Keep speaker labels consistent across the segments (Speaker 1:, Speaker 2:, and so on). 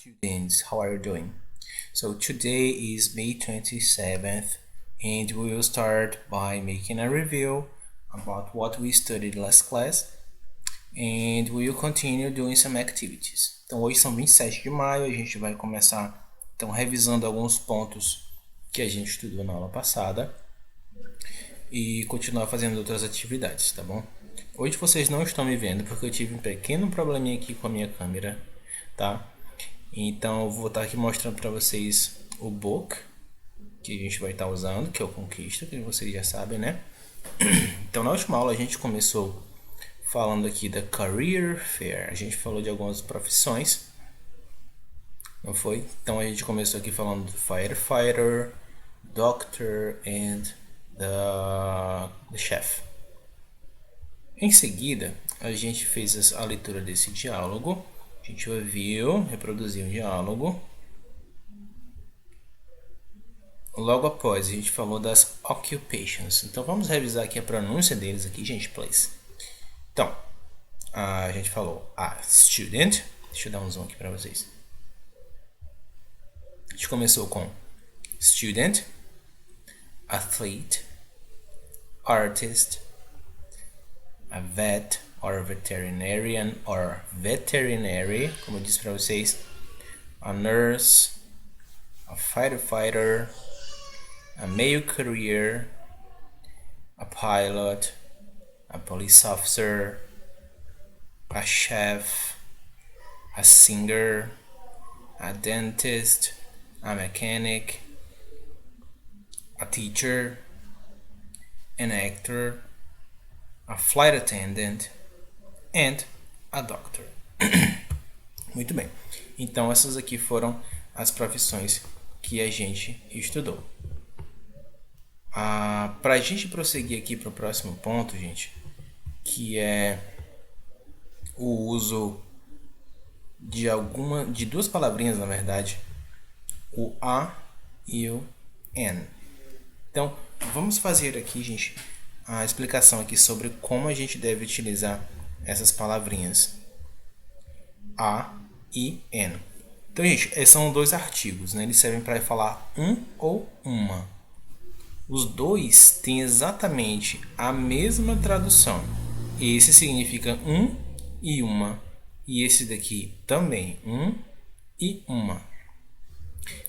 Speaker 1: students, how are you doing? So today is May 27th and we will start by making a review about what we studied last class and we will continue doing some activities. Então hoje são 27 de maio, a gente vai começar então revisando alguns pontos que a gente estudou na aula passada e continuar fazendo outras atividades, tá bom? Hoje vocês não estão me vendo porque eu tive um pequeno probleminha aqui com a minha câmera, tá? Então eu vou estar aqui mostrando para vocês o book que a gente vai estar usando, que é o Conquista, que vocês já sabem, né? Então na última aula a gente começou falando aqui da Career Fair. A gente falou de algumas profissões, não foi? Então a gente começou aqui falando do Firefighter, Doctor and the Chef. Em seguida, a gente fez a leitura desse diálogo. A gente ouviu, reproduziu o diálogo. Logo após, a gente falou das occupations. Então, vamos revisar aqui a pronúncia deles aqui, gente, please. Então, a gente falou a student. Deixa eu dar um zoom aqui para vocês. A gente começou com student, athlete, artist, a vet, or veterinarian, or veterinary, como eu disse para vocês, a nurse, a firefighter, a male career, a pilot, a police officer, a chef, a singer, a dentist, a mechanic, a teacher, an actor, a flight attendant, and a doctor. Muito bem. Então essas aqui foram as profissões que a gente estudou. Para a gente prosseguir aqui para o próximo ponto, gente, que é o uso de duas palavrinhas, na verdade, o a e o n. Então vamos fazer aqui, gente, a explicação aqui sobre como a gente deve utilizar essas palavrinhas a e n. Então, gente, esses são dois artigos, né? Eles servem para falar um ou uma. Os dois têm exatamente a mesma tradução. Esse significa um e uma. E esse daqui também, um e uma.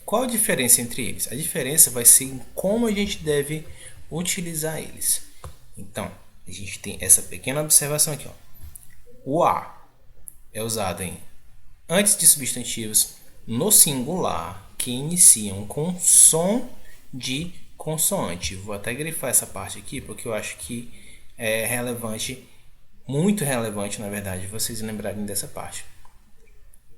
Speaker 1: Qual a diferença entre eles? A diferença vai ser em como a gente deve utilizar eles. Então, a gente tem essa pequena observação aqui, ó. O a é usado antes de substantivos no singular que iniciam com som de consoante. Vou até grifar essa parte aqui porque eu acho que é relevante, muito relevante, na verdade, vocês lembrarem dessa parte.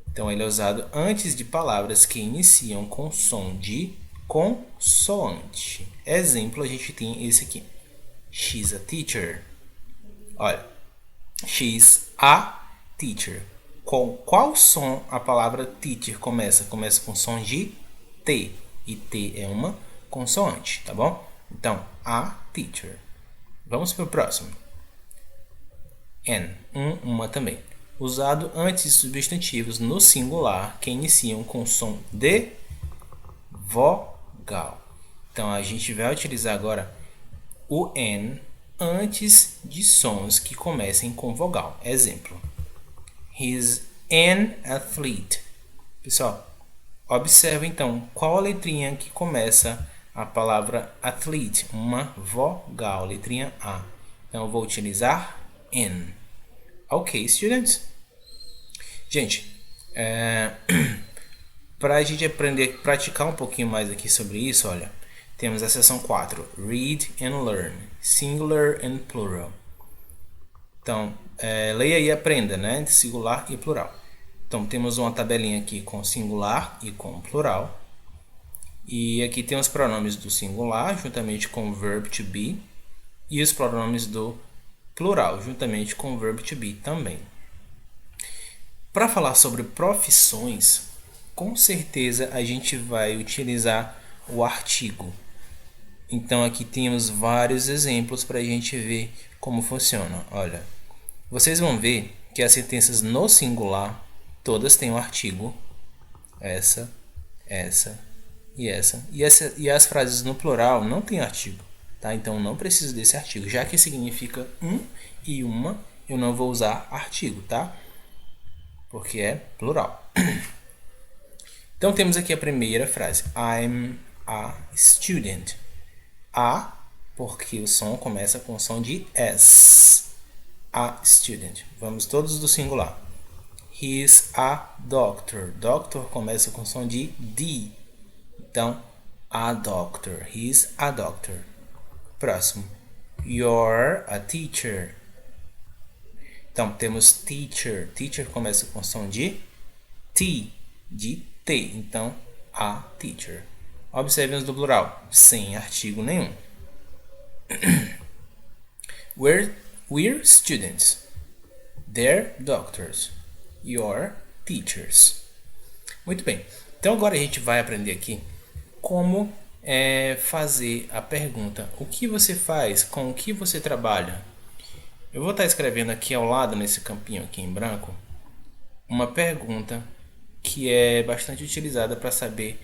Speaker 1: Então, ele é usado antes de palavras que iniciam com som de consoante. Exemplo, a gente tem esse aqui. She's a teacher. Olha, she's a teacher. Com qual som a palavra teacher começa? Começa com som de T. E T é uma consoante, tá bom? Então, a teacher. Vamos para o próximo. N, uma também. Usado antes de substantivos no singular que iniciam com som de vogal. Então, a gente vai utilizar agora o N antes de sons que comecem com vogal. Exemplo. He's an athlete. Pessoal, observe então qual a letrinha que começa a palavra athlete. Uma vogal, letrinha A. Então eu vou utilizar N. Ok, students? Gente, para a gente aprender, praticar um pouquinho mais aqui sobre isso, olha. Temos a seção 4, Read and Learn, Singular and Plural. Então, leia e aprenda, né? Singular e plural. Então, temos uma tabelinha aqui com singular e com plural. E aqui tem os pronomes do singular, juntamente com o verb to be. E os pronomes do plural, juntamente com o verb to be também. Para falar sobre profissões, com certeza a gente vai utilizar o artigo. Então aqui temos vários exemplos para a gente ver como funciona. Olha, vocês vão ver que as sentenças no singular todas têm o artigo essa, essa e essa. E as frases no plural não tem artigo, tá? Então não preciso desse artigo. Já que significa um e uma, eu não vou usar artigo, tá? Porque é plural. Então temos aqui a primeira frase. I'm a student. A, porque o som começa com o som de S. A student. Vamos todos do singular. He's a doctor. Doctor começa com o som de D. Então, a doctor. He's a doctor. Próximo. You're a teacher. Então, temos teacher. Teacher começa com o som de T. De T. Então, a teacher. Observem do plural. Sem artigo nenhum. We're students. They're doctors. You're teachers. Muito bem. Então agora a gente vai aprender aqui como fazer a pergunta. O que você faz? Com o que você trabalha? Eu vou estar escrevendo aqui ao lado, nesse campinho aqui em branco, uma pergunta que é bastante utilizada para saber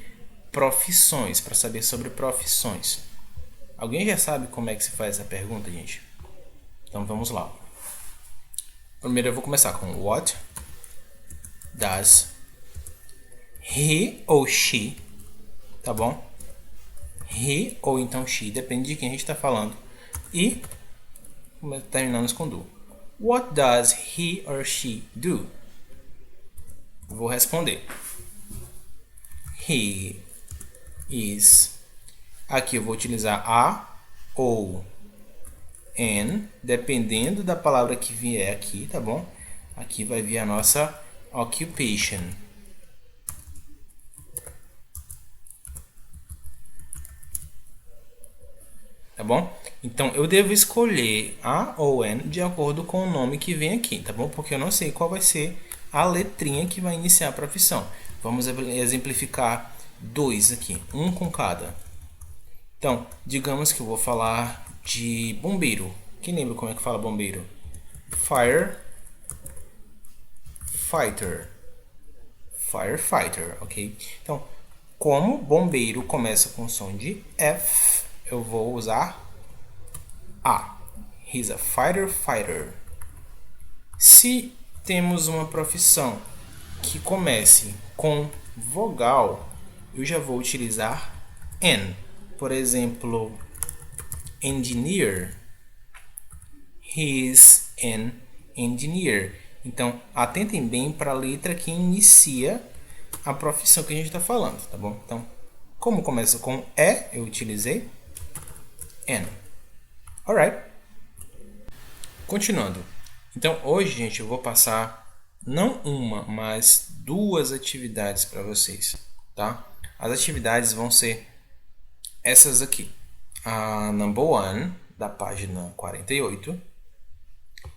Speaker 1: profissões, para saber sobre profissões. Alguém já sabe como é que se faz essa pergunta, gente? Então vamos lá. Primeiro eu vou começar com What does he ou she, tá bom? He ou então she, depende de quem a gente está falando. E terminamos com do. What does he or she do? Vou responder. He is. Aqui eu vou utilizar a ou an, dependendo da palavra que vier aqui, tá bom? Aqui vai vir a nossa occupation. Tá bom? Então eu devo escolher a ou an de acordo com o nome que vem aqui, tá bom? Porque eu não sei qual vai ser a letrinha que vai iniciar a profissão. Vamos exemplificar dois aqui, um com cada. Então, digamos que eu vou falar de bombeiro. Quem lembra como é que fala bombeiro? Firefighter. Firefighter, ok? Então, como bombeiro começa com som de F, eu vou usar A. He's a fighter. Se temos uma profissão que comece com vogal, eu já vou utilizar N. Por exemplo, engineer. He's an engineer. Então, atentem bem para a letra que inicia a profissão que a gente está falando, tá bom? Então, como começa com E, eu utilizei N. Alright. Continuando. Então, hoje, gente, eu vou passar não uma, mas duas atividades para vocês, tá? As atividades vão ser essas aqui. A number one, da página 48.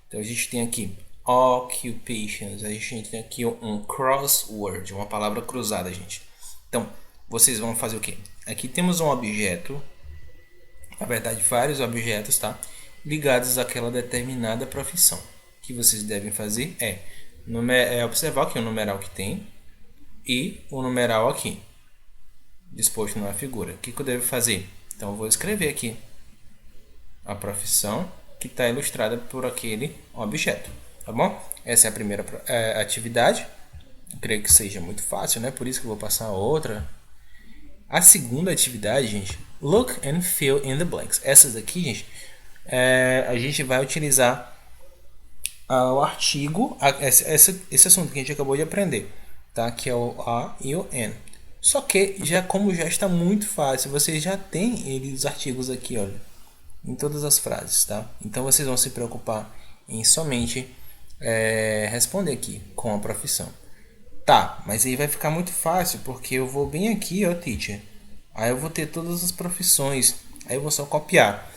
Speaker 1: Então, a gente tem aqui occupations. A gente tem aqui um crossword, uma palavra cruzada, gente. Então, vocês vão fazer o quê? Aqui temos um objeto, na verdade, vários objetos, tá? Ligados àquela determinada profissão. O que vocês devem fazer é observar aqui o numeral que tem e o numeral aqui, disposto na figura. O que eu devo fazer? Então, eu vou escrever aqui a profissão que está ilustrada por aquele objeto, tá bom? Essa é a primeira atividade. Eu creio que seja muito fácil, né? Por isso que eu vou passar a outra. A segunda atividade, gente, look and fill in the blanks. Essas daqui, gente, a gente vai utilizar o artigo, esse assunto que a gente acabou de aprender, tá? Que é o a e o an. Só que, como já está muito fácil, vocês já têm os artigos aqui, olha, em todas as frases, tá? Então, vocês vão se preocupar em somente responder aqui com a profissão. Tá, mas aí vai ficar muito fácil, porque eu vou bem aqui, ó, teacher. Aí eu vou ter todas as profissões, aí eu vou só copiar.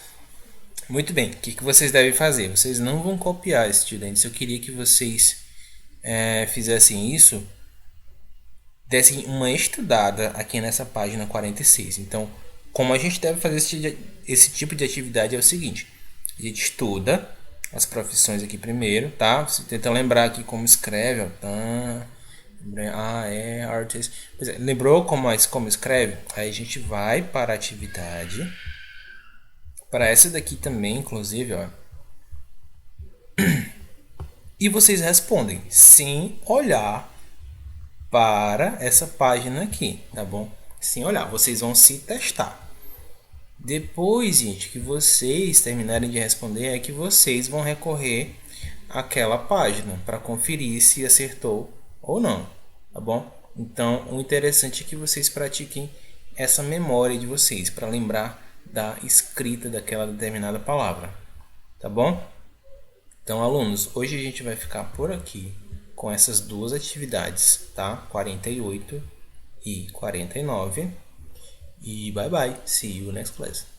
Speaker 1: Muito bem, o que vocês devem fazer? Vocês não vão copiar, estudantes. Eu queria que vocês fizessem isso, dessem uma estudada aqui nessa página 46. Então, como a gente deve fazer esse tipo de atividade é o seguinte: a gente estuda as profissões aqui primeiro, tá? Você tenta lembrar aqui como escreve, ó, tá? É artist. Pois é, lembrou como escreve? Aí a gente vai para a atividade. Para essa daqui também, inclusive, ó. E vocês respondem sem olhar para essa página aqui, tá bom? Sem olhar, vocês vão se testar. Depois, gente, que vocês terminarem de responder, é que vocês vão recorrer àquela página para conferir se acertou ou não, tá bom? Então, o interessante é que vocês pratiquem essa memória de vocês para lembrar da escrita daquela determinada palavra, tá bom? Então, alunos, hoje a gente vai ficar por aqui com essas duas atividades, tá? 48 e 49. E bye bye. See you next class.